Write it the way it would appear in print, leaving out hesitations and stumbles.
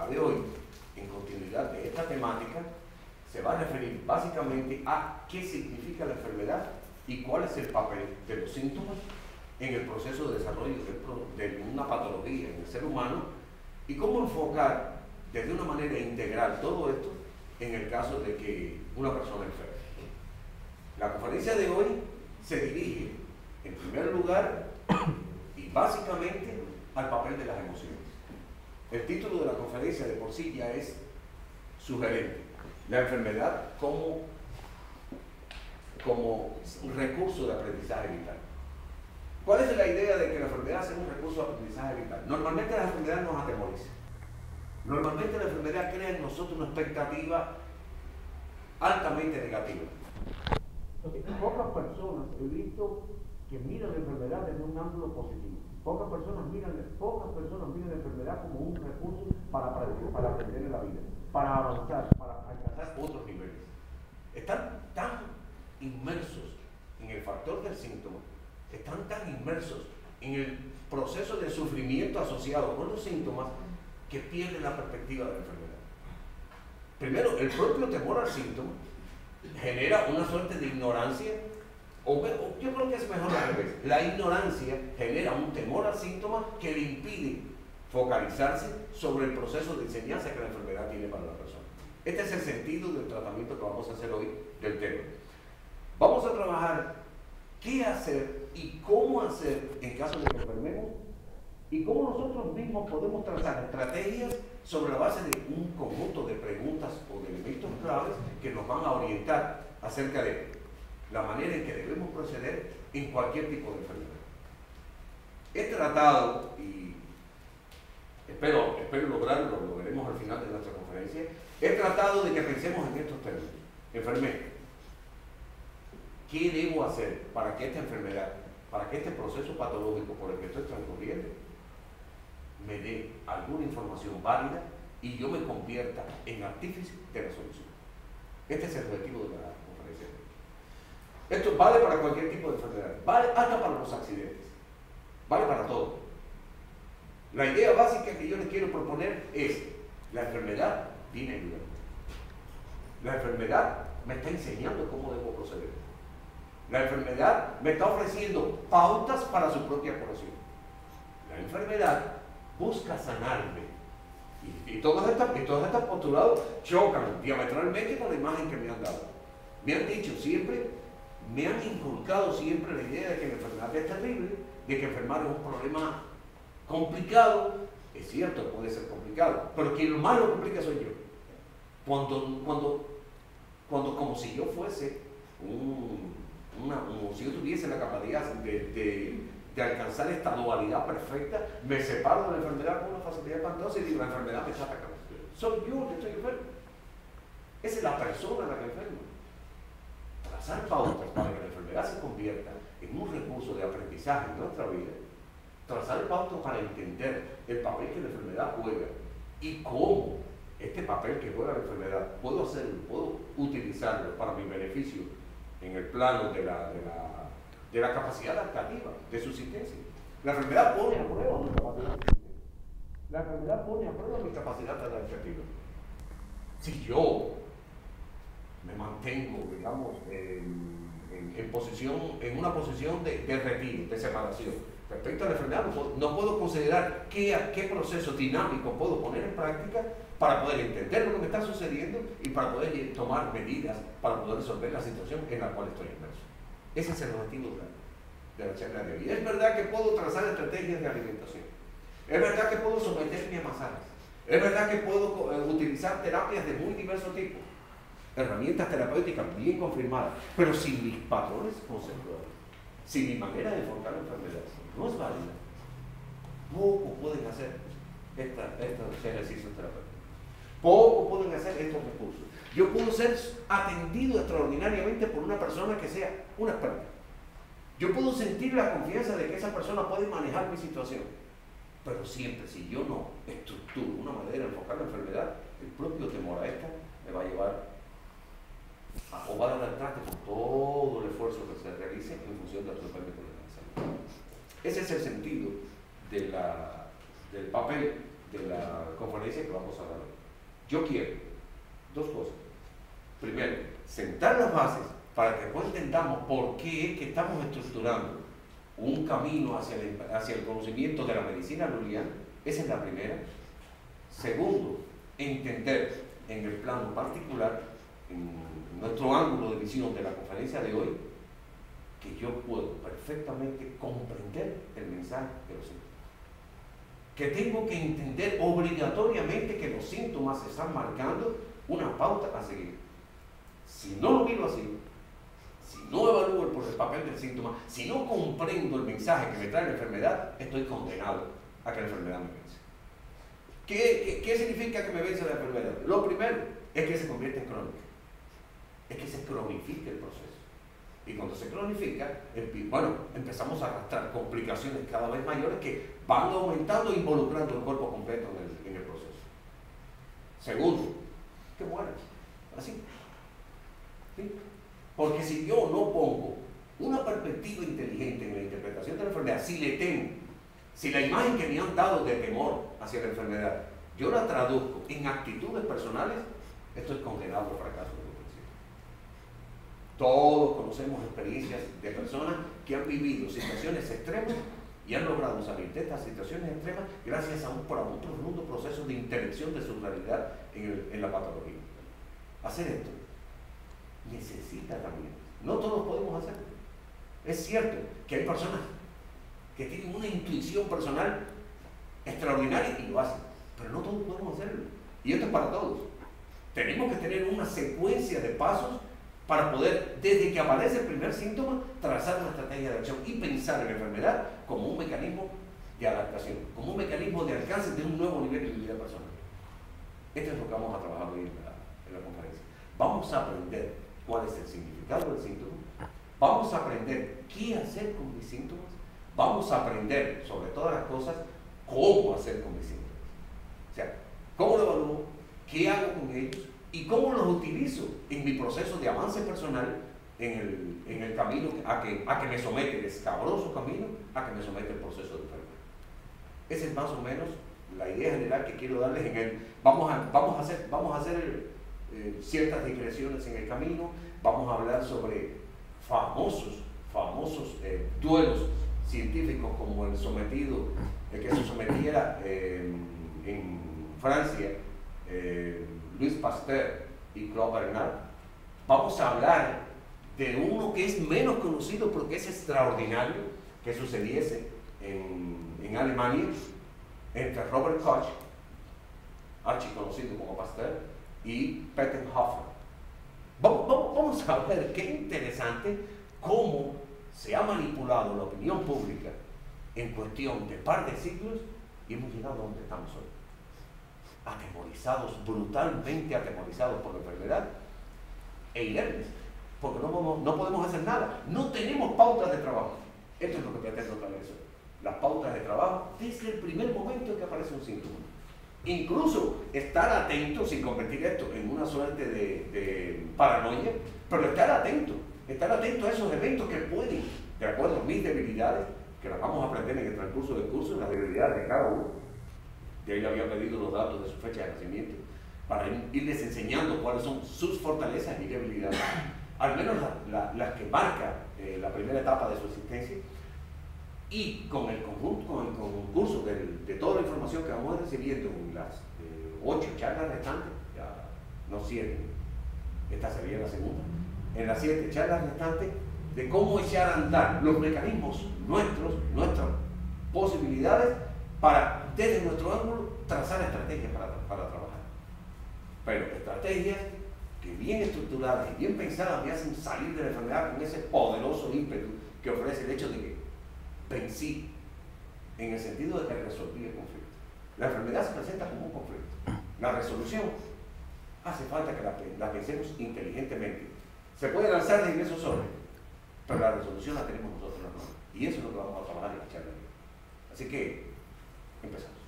charla de hoy, en continuidad de esta temática, se va a referir básicamente a qué significa la enfermedad y cuál es el papel de los síntomas en el proceso de desarrollo de una patología en el ser humano y cómo enfocar desde una manera integral todo esto en el caso de que una persona enferme. La conferencia de hoy se dirige, en primer lugar y básicamente, al papel de las emociones. El título de la conferencia de por sí ya es sugerente: la enfermedad como un recurso de aprendizaje vital. ¿Cuál es la idea de que la enfermedad sea un recurso de aprendizaje vital? Normalmente la enfermedad nos atemoriza. Normalmente la enfermedad crea en nosotros una expectativa altamente negativa. Pocas personas he visto que miran la enfermedad desde un ángulo positivo. Pocas personas miran la enfermedad como un recurso para aprender en la vida, para avanzar, para alcanzar otros niveles. Están tan inmersos en el factor del síntoma, están tan inmersos en el proceso de sufrimiento asociado con los síntomas, que pierden la perspectiva de la enfermedad. Primero, el propio temor al síntoma genera una suerte de ignorancia, o yo creo que es mejor al revés. La ignorancia genera un temor al síntoma que le impide focalizarse sobre el proceso de enseñanza que la enfermedad tiene para la persona. Este es el sentido del tratamiento que vamos a hacer hoy del tema. Vamos a trabajar qué hacer y cómo hacer en caso de que enfermemos, y cómo nosotros mismos podemos trazar estrategias sobre la base de un conjunto de preguntas o de elementos claves que nos van a orientar acerca de la manera en que debemos proceder en cualquier tipo de enfermedad. He tratado, y espero lograrlo, lo veremos al final de nuestra conferencia, he tratado de que pensemos en estos términos. Enfermé, ¿qué debo hacer para que esta enfermedad, para que este proceso patológico por el que estoy transcurriendo me dé alguna información válida y yo me convierta en artífice de la solución? Este es el objetivo de la conferencia. Esto vale para cualquier tipo de enfermedad, vale hasta para los accidentes, vale para todo. La idea básica que yo les quiero proponer es: la enfermedad viene a ayudarme. La enfermedad me está enseñando cómo debo proceder. La enfermedad me está ofreciendo pautas para su propia curación. La enfermedad busca sanarme. Y todos estos postulados chocan diametralmente con la imagen que me han dado. Me han dicho siempre, me han inculcado siempre la idea de que la enfermedad es terrible, de que enfermar es un problema complicado. Es cierto, puede ser complicado, pero quien más lo complica soy yo. Cuando como si yo fuese si yo tuviese la capacidad de alcanzar esta dualidad perfecta, me separo de la enfermedad con una facilidad espantosa y digo: la enfermedad me está atacando. Soy yo que estoy enfermo. Esa es la persona la que enferma. Trazar pautas para que la enfermedad se convierta en un recurso de aprendizaje en nuestra vida. Trazar pautas para entender el papel que la enfermedad juega y cómo este papel que juega la enfermedad puedo utilizarlo para mi beneficio en el plano de la capacidad adaptativa, de subsistencia. La enfermedad pone a prueba mi capacidad de subsistencia. La enfermedad pone a prueba mi capacidad adaptativa. Si yo me mantengo, digamos, en una posición de retiro, de separación, respecto a la enfermedad, no puedo considerar qué proceso dinámico puedo poner en práctica para poder entender lo que me está sucediendo y para poder tomar medidas para poder resolver la situación en la cual estoy inmerso. Ese es el objetivo de la charla de hoy. Es verdad que puedo trazar estrategias de alimentación. Es verdad que puedo someterme a masajes. Es verdad que puedo utilizar terapias de muy diversos tipos, herramientas terapéuticas bien confirmadas, pero si mis patrones conceptuales, si mi manera de enfocar la enfermedad no es válida, poco pueden hacer estos ejercicios terapéuticos. Poco pueden hacer estos recursos. Yo puedo ser atendido extraordinariamente por una persona que sea una experta. Yo puedo sentir la confianza de que esa persona puede manejar mi situación. Pero siempre, si yo no estructuro una manera de enfocar la enfermedad, el propio temor a esta me va a llevar a jugar al traste con todo el esfuerzo que se realice en función de resolver mi problema de salud. Ese es el sentido del papel de la conferencia que vamos a dar hoy. Yo quiero dos cosas. Primero, sentar las bases para que después entendamos por qué es que estamos estructurando un camino hacia el conocimiento de la medicina lulliana. Esa es la primera. Segundo, entender en el plano particular, en nuestro ángulo de visión de la conferencia de hoy, que yo puedo perfectamente comprender el mensaje de los síntomas. Que tengo que entender obligatoriamente que los síntomas están marcando una pauta a seguir. Si no lo miro así, si no evalúo por el papel del síntoma, si no comprendo el mensaje que me trae la enfermedad, estoy condenado a que la enfermedad me vence. ¿Qué significa que me vence la enfermedad? Lo primero es que se convierte en crónica, es que se cronifica el proceso. Y cuando se cronifica, bueno, empezamos a arrastrar complicaciones cada vez mayores que van aumentando e involucrando el cuerpo completo en el proceso. Segundo, que mueres. Así. ¿Sí? Porque si yo no pongo una perspectiva inteligente en la interpretación de la enfermedad, si le temo, si la imagen que me han dado de temor hacia la enfermedad, yo la traduzco en actitudes personales, estoy condenado al fracaso. Todos conocemos experiencias de personas que han vivido situaciones extremas y han logrado salir de estas situaciones extremas gracias a un profundo proceso de intervención de su realidad en la patología. Hacer esto necesita herramientas. No todos podemos hacerlo. Es cierto que hay personas que tienen una intuición personal extraordinaria y lo hacen, pero no todos podemos hacerlo. Y esto es para todos. Tenemos que tener una secuencia de pasos para poder, desde que aparece el primer síntoma, trazar una estrategia de acción y pensar en la enfermedad como un mecanismo de adaptación, como un mecanismo de alcance de un nuevo nivel de vida personal. Esto es lo que vamos a trabajar hoy en la conferencia. Vamos a aprender cuál es el significado del síntoma, vamos a aprender qué hacer con mis síntomas, vamos a aprender, sobre todas las cosas, cómo hacer con mis síntomas. O sea, cómo lo evalúo, qué hago con ellos, y cómo los utilizo en mi proceso de avance personal en el camino a que me somete, el escabroso camino a que me somete el proceso de enfermedad. Esa es más o menos la idea general que quiero darles en el... Vamos a hacer ciertas digresiones en el camino, vamos a hablar sobre famosos duelos científicos como el que se sometiera en Francia, Louis Pasteur y Claude Bernard. Vamos a hablar de uno que es menos conocido porque es extraordinario, que sucediese en Alemania entre Robert Koch, archiconocido como Pasteur, y Peter Hofer. Vamos a ver qué interesante cómo se ha manipulado la opinión pública en cuestión de par de siglos y hemos llegado a donde estamos hoy. Atemorizados, brutalmente atemorizados por la enfermedad e inermes, porque no podemos hacer nada, no tenemos pautas de trabajo. Esto es lo que pretendo traer eso, las pautas de trabajo desde el primer momento que aparece un síntoma. Incluso estar atento, sin convertir esto en una suerte de paranoia, pero estar atento a esos eventos que pueden, de acuerdo a mis debilidades, que las vamos a aprender en el transcurso del curso, las debilidades de cada uno. De ahí le había pedido los datos de su fecha de nacimiento, para irles enseñando cuáles son sus fortalezas y debilidades, al menos las que marca la primera etapa de su existencia, y con el concurso de toda la información que vamos recibiendo en las 8 charlas restantes, ya no 7, esta sería la segunda, en las 7 charlas restantes, de cómo echar a andar los mecanismos nuestras posibilidades para, desde nuestro ángulo, trazar estrategias para trabajar. Pero estrategias que bien estructuradas y bien pensadas me hacen salir de la enfermedad con ese poderoso ímpetu que ofrece el hecho de que vencí, en el sentido de que resolví el conflicto. La enfermedad se presenta como un conflicto. La resolución hace falta que la pensemos inteligentemente. Se puede lanzar de ingresos sobre, pero la resolución la tenemos nosotros en la mano. Y eso es lo que vamos a trabajar en la charla. Así que, empezamos.